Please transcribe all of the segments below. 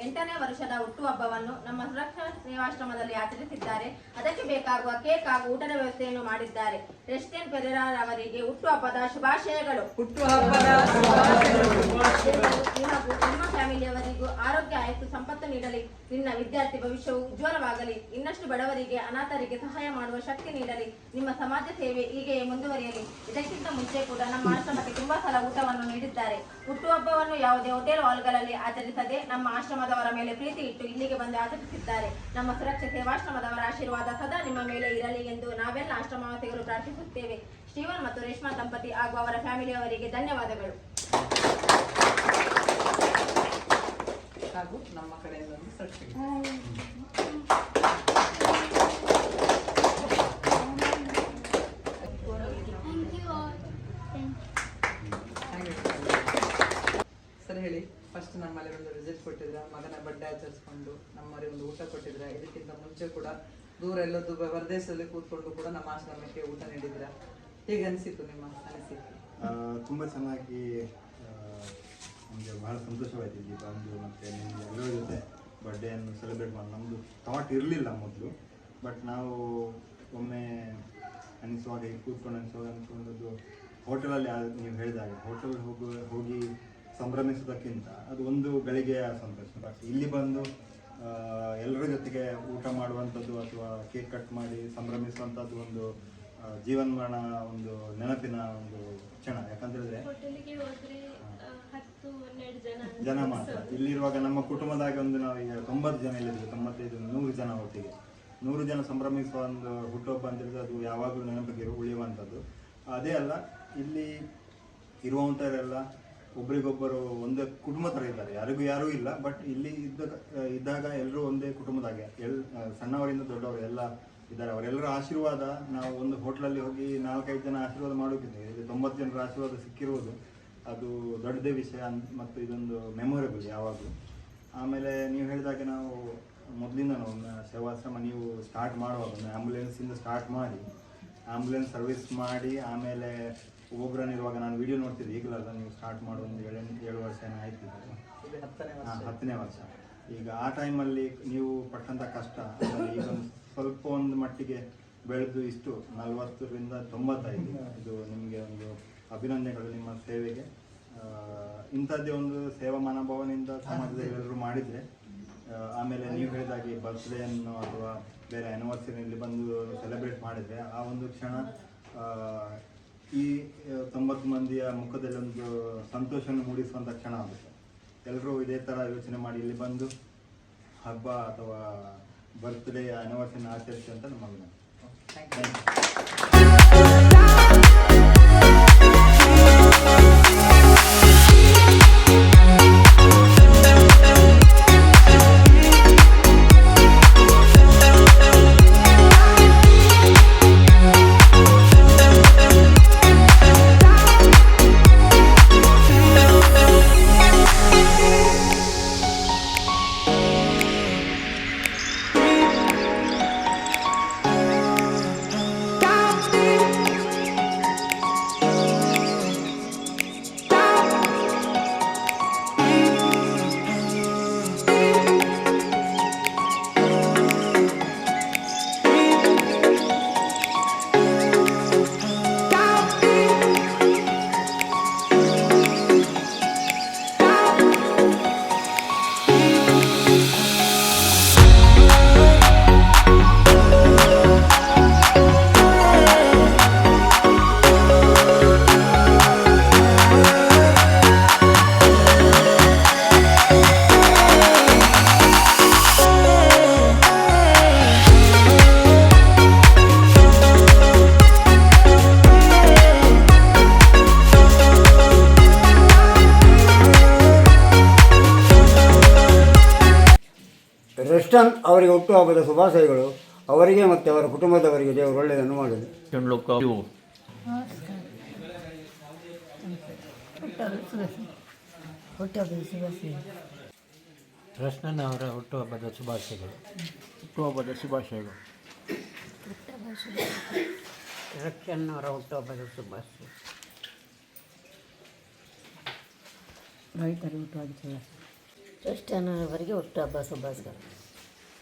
8ನೇ ವರ್ಷದ ಹುಟ್ಟುಹಬ್ಬವನ್ನು ನಮ್ಮ ಸುರಕ್ಷಾ ಸೇವಾಶ್ರಮದಲ್ಲಿ ಆಚರಿಸಿದ್ದಾರೆ. ಅದಕ್ಕೆ ಬೇಕಾಗುವ ಕೇಕ್ ಹಾಗೂ ಊಟದ ವ್ಯವಸ್ಥೆಯನ್ನು ಮಾಡಿದ್ದಾರೆ. ರೆಸ್ಟೆನ್ ಪೆರೇರಾ ಅವರಿಗೆ ಹುಟ್ಟುಹಬ್ಬದ ಶುಭಾಶಯಗಳು. ಹಾಗೂ ನಿಮ್ಮ ಫ್ಯಾಮಿಲಿಯವರಿಗೂ ಆರೋಗ್ಯ ಆಯುಷ್ಯ ಸಂಪತ್ತು ನೀಡಲಿ. ನಿನ್ನ ವಿದ್ಯಾರ್ಥಿ ಭವಿಷ್ಯವು ಉಜ್ವಲವಾಗಲಿ. ಇನ್ನಷ್ಟು ಬಡವರಿಗೆ ಅನಾಥರಿಗೆ ಸಹಾಯ ಮಾಡುವ ಶಕ್ತಿ ನೀಡಲಿ. ನಿಮ್ಮ ಸಮಾಜ ಸೇವೆ ಹೀಗೆಯೇ ಮುಂದುವರಿಯಲಿ. ಇದಕ್ಕಿಂತ ಮುಂಚೆ ಕೂಡ ನಮ್ಮ ಆಶ್ರಮಕ್ಕೆ ತುಂಬಾ ಸಲ ಊಟವನ್ನು ನೀಡಿದ್ದಾರೆ. ಹುಟ್ಟುಹಬ್ಬವನ್ನು ಯಾವುದೇ ಹೋಟೆಲ್ ಹಾಲ್ಗಳಲ್ಲಿ ಆಚರಿಸದೆ ನಮ್ಮ ಆಶ್ರಮದವರ ಮೇಲೆ ಪ್ರೀತಿ ಇಟ್ಟು ಇಲ್ಲಿಗೆ ಬಂದು ಆಚರಿಸಿದ್ದಾರೆ. ನಮ್ಮ ಸುರಕ್ಷಾ ಸೇವಾಶ್ರಮದವರ ಆಶೀರ್ವಾದ ಸದಾ ನಿಮ್ಮ ಮೇಲೆ ಇರಲಿ ಎಂದು ನಾವೆಲ್ಲ ಆಶ್ರಮವಾಸಿಗಳು ಪ್ರಾರ್ಥಿಸುತ್ತೇವೆ. ಶ್ರೀವನ್ ಮತ್ತು ರೇಷ್ಮಾ ದಂಪತಿ ಹಾಗೂ ಅವರ ಫ್ಯಾಮಿಲಿಯವರಿಗೆ ಧನ್ಯವಾದಗಳು. ಹಾಗೂ ನಮ್ಮ ಕಡೆಯಿಂದ ಒಂದು ಸರ್ಟಿಫಿಕೇಟ್. ಸರ್ ಹೇಳಿ, ಫಸ್ಟ್ ನಮ್ಮಲ್ಲಿ ಒಂದು ವಿಸಿಟ್ ಕೊಟ್ಟಿದ್ರ, ಮಗನ ಬರ್ಡೇ ಆಚರಿಸ್ಕೊಂಡು ನಮ್ಮಲ್ಲಿ ಒಂದು ಊಟ ಕೊಟ್ಟಿದ್ರ. ಇದಕ್ಕಿಂತ ಮುಂಚೆ ಕೂಡ ದೂರ ಎಲ್ಲದ್ದು ಹೊರದೇಶದಲ್ಲಿ ಕೂತ್ಕೊಂಡು ಕೂಡ ನಮ್ಮ ಆಶ್ರಮಕ್ಕೆ ಊಟ ನೀಡಿದ್ರ. ಹೇಗೆ ಅನಿಸಿತು ನಿಮ್ಮ ಅನಿಸಿಕೆ? ತುಂಬ ಚೆನ್ನಾಗಿ, ನಮಗೆ ಬಹಳ ಸಂತೋಷವಾಯಿತು ಇಲ್ಲಿ ಬಂದು. ಮತ್ತು ನಿಮಗೆ ಎಲ್ಲರ ಜೊತೆ ಬರ್ಡೇಯನ್ನು ಸೆಲೆಬ್ರೇಟ್ ಮಾಡಿ ನಮ್ಮದು ಥಾಟ್ ಇರಲಿಲ್ಲ ಮೊದಲು. ಬಟ್ ನಾವು ಒಮ್ಮೆ ಅನಿಸುವಾಗ ಈಗ ಕೂತ್ಕೊಂಡು ಅನಿಸ್ಕೊಂಡದ್ದು ಹೋಟೆಲಲ್ಲಿ ನೀವು ಹೇಳಿದಾಗ ಹೋಟೆಲ್ ಹೋಗಿ ಸಂಭ್ರಮಿಸೋದಕ್ಕಿಂತ ಅದು ಒಂದು ಗಳಿಗೆಯ ಸಂತೋಷ. ಬಟ್ ಇಲ್ಲಿ ಬಂದು ಎಲ್ಲರ ಜೊತೆಗೆ ಊಟ ಮಾಡುವಂಥದ್ದು ಅಥವಾ ಕೇಕ್ ಕಟ್ ಮಾಡಿ ಸಂಭ್ರಮಿಸುವಂಥದ್ದು ಒಂದು ಜೀವನ್ಮರಣ ಒಂದು ನೆನಪಿನ ಒಂದು ಕ್ಷಣ. ಯಾಕಂತೇಳಿದ್ರೆ ಜನ ಮಾತ್ರ ಇಲ್ಲಿರುವಾಗ ನಮ್ಮ ಕುಟುಂಬದಾಗ ಒಂದು ನಾವೀಗ 90 ಜನ ಇಲ್ಲಿದ್ದೀವಿ, 95 100 ಜನ ಒಟ್ಟಿಗೆ 100 ಜನ ಸಂಭ್ರಮಿಸುವ ಒಂದು ಹುಟ್ಟುಹಬ್ಬ ಅಂತ ಹೇಳಿದ್ರೆ ಅದು ಯಾವಾಗಲೂ ನೆನಪಿಗೆ ಉಳಿಯುವಂಥದ್ದು. ಅದೇ ಅಲ್ಲ, ಇಲ್ಲಿ ಇರುವಂಥವರೆಲ್ಲ ಒಬ್ರಿಗೊಬ್ಬರು ಒಂದೇ ಕುಟುಂಬ ಥರ ಇದ್ದಾರೆ, ಯಾರೂ ಇಲ್ಲ. ಬಟ್ ಇಲ್ಲಿ ಇದ್ದಾಗ ಎಲ್ಲರೂ ಒಂದೇ ಕುಟುಂಬದಾಗೆ ಸಣ್ಣವರಿಂದ ದೊಡ್ಡವರು ಎಲ್ಲ ಇದ್ದಾರೆ. ಅವರೆಲ್ಲರ ಆಶೀರ್ವಾದ ನಾವು ಒಂದು ಹೋಟ್ಲಲ್ಲಿ ಹೋಗಿ 4-5 ಜನ ಆಶೀರ್ವಾದ ಮಾಡೋಕ್ಕಿದೆ. ಇಲ್ಲಿ 90 ಜನರ ಆಶೀರ್ವಾದ ಸಿಕ್ಕಿರುವುದು ಅದು ದೊಡ್ಡದೇ ವಿಷಯ. ಮತ್ತು ಇದೊಂದು ಮೆಮೊರೇಬಲ್ ಯಾವಾಗಲೂ. ಆಮೇಲೆ ನೀವು ಹೇಳಿದಾಗೆ ನಾವು ಮೊದಲಿಂದ ಸೇವಾಶ್ರಮ ನೀವು ಸ್ಟಾರ್ಟ್ ಮಾಡುವಾಗ ಒಂದು ಆ್ಯಂಬುಲೆನ್ಸಿಂದ ಸ್ಟಾರ್ಟ್ ಮಾಡಿ ಆ್ಯಂಬುಲೆನ್ಸ್ ಸರ್ವಿಸ್ ಮಾಡಿ ಆಮೇಲೆ ಒಬ್ಬೊಬ್ಬರನ್ನಿರುವಾಗ ನಾನು ವಿಡಿಯೋ ನೋಡ್ತಿದ್ದೆ. ಈಗಲಲ್ಲ, ನೀವು ಸ್ಟಾರ್ಟ್ ಮಾಡೋ ಒಂದು 7 ವರ್ಷ ಏನೋ ಆಯ್ತು. 10ನೇ ವರ್ಷ. ಈಗ ಆ ಟೈಮಲ್ಲಿ ನೀವು ಪಟ್ಟಂಥ ಕಷ್ಟ ಈಗ ಸ್ವಲ್ಪ ಒಂದು ಮಟ್ಟಿಗೆ ಬೆಳೆದು ಇಷ್ಟು 40ರಿಂದ 95 ಇದು ನಿಮಗೆ ಒಂದು ಅಭಿನಂದನೆಗಳು ನಿಮ್ಮ ಸೇವೆಗೆ. ಇಂಥದ್ದೇ ಒಂದು ಸೇವಾ ಮನೋಭಾವನೆಯಿಂದ ಸಮಾಜದಲ್ಲಿ ಎಲ್ಲರೂ ಮಾಡಿದರೆ, ಆಮೇಲೆ ನೀವು ಹೇಳಿದಾಗೆ ಬರ್ತ್ಡೇಯನ್ನು ಅಥವಾ ಬೇರೆ ಆ್ಯನಿವರ್ಸರಿಯಲ್ಲಿ ಬಂದು ಸೆಲೆಬ್ರೇಟ್ ಮಾಡಿದರೆ ಆ ಒಂದು ಕ್ಷಣ ಈ 90 ಮಂದಿಯ ಮುಖದಲ್ಲಿ ಒಂದು ಸಂತೋಷವನ್ನು ಮೂಡಿಸುವಂಥ ಕ್ಷಣ ಆಗುತ್ತೆ. ಎಲ್ಲರೂ ಇದೇ ಥರ ಯೋಚನೆ ಮಾಡಿ ಇಲ್ಲಿ ಬಂದು ಹಬ್ಬ ಅಥವಾ ಬರ್ತ್ಡೇ ಆ್ಯನಿವರ್ಸರಿನ ಆಚರಿಸಿ ಅಂತ ನಮ್ಮ ಅಭಿನಂದನೆ. Thank you. ರೆಸ್ಟನ್ ಅವರಿಗೆ ಹುಟ್ಟುಹಬ್ಬದ ಶುಭಾಶಯಗಳು. ಅವರಿಗೆ ಮತ್ತು ಅವರ ಕುಟುಂಬದವರಿಗೆ ದೇವರು ಒಳ್ಳೆಯದನ್ನು ಮಾಡಲಿ. ರೆಸ್ಟನ್ ಅವರ ಹುಟ್ಟುಹಬ್ಬದ ಶುಭಾಶಯಗಳು. ರೆಸ್ಟನ್ ಅವರ ಹುಟ್ಟುಹಬ್ಬದ ಶುಭಾಶಯ. ರೈತರ ಹುಟ್ಟುಹಬ್ಬದ ಶುಭಾಶಯ. ಕ್ರಿಶ್ಚಿಯನ್ನವರಿಗೆ ಹುಟ್ಟುಹಬ್ಬ ಶುಭಾಶಯಗಳು.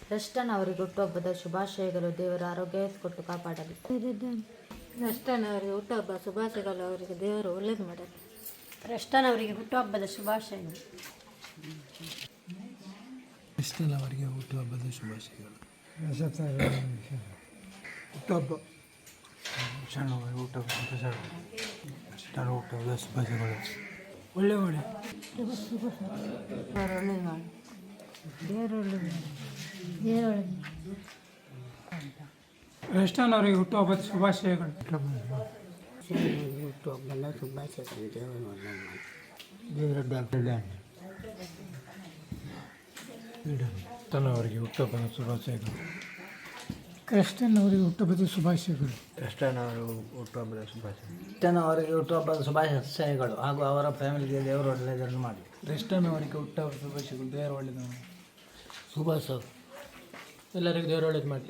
ಕ್ರಿಸ್ಟನ್ ಅವರಿಗೆ ಹುಟ್ಟುಹಬ್ಬದ ಶುಭಾಶಯಗಳು. ದೇವರ ಆರೋಗ್ಯ ಕೊಟ್ಟು ಕಾಪಾಡಲಿ. ಕ್ರಿಸ್ಟನ್ ಅವರಿಗೆ ಹುಟ್ಟುಹಬ್ಬ ಶುಭಾಶಯಗಳು. ಅವರಿಗೆ ದೇವರು ಒಳ್ಳೇದು ಮಾಡಲಿ. ಕ್ರಿಶ್ಚಿಯನ್ ಅವರಿಗೆ ಹುಟ್ಟುಹಬ್ಬದ ಶುಭಾಶಯಗಳು. ಕ್ರಿಸ್ಟನ್ ಅವರಿಗೆ ಹುಟ್ಟುಹಬ್ಬದ ಶುಭಾಶಯಗಳು. ಹುಟ್ಟುಹಬ್ಬ ಸಣ್ಣ ಹುಟ್ಟುಹಬ್ಬ ಹುಟ್ಟುಹಬ್ಬದ ಶುಭಾಶಯಗಳು. ಒಳ್ಳೆ ಮಾಡಿ ಕ್ರಿಸ್ಟನ್ ಅವರಿಗೆ ಹುಟ್ಟುಹಬ್ಬದ ಶುಭಾಶಯಗಳು. ಹುಟ್ಟುಹಬ್ಬದ ಶುಭಾಶಯಗಳು. ದೇವರು ಒಳ್ಳೆಯದು ಮಾಡಿ. ಕ್ರಿಸ್ಟನ್ ಅವರಿಗೆ ಹುಟ್ಟುಹಬ್ಬದ ಶುಭಾಶಯಗಳು. ಕ್ರಿಸ್ಟನ್ ಅವರಿಗೆ ಹುಟ್ಟುಹಬ್ಬದ ಶುಭಾಶಯಗಳು. ಕ್ರಿಸ್ಟನ್ ಅವರು ಹುಟ್ಟುಹಬ್ಬದ ಶುಭಾಶಯಗಳು. ಕ್ರಿಸ್ಟನ್ ಅವರಿಗೆ ಹುಟ್ಟುಹಬ್ಬದ ಶುಭಾಶಯಗಳು ಹಾಗೂ ಅವರ ಫ್ಯಾಮಿಲಿಗೆ ದೇವರು ಒಳ್ಳೆಯದನ್ನು ಮಾಡಿ. ಕ್ರಿಸ್ಟನ್ ಅವರಿಗೆ ಹುಟ್ಟುಹಬ್ಬದ ಶುಭಾಶಯಗಳು. ದೇವರು ಒಳ್ಳೆಯದು ಶುಭಾಶಯ ಎಲ್ಲರಿಗೂ ದೇವರು ಒಳ್ಳೇದು ಮಾಡಿ.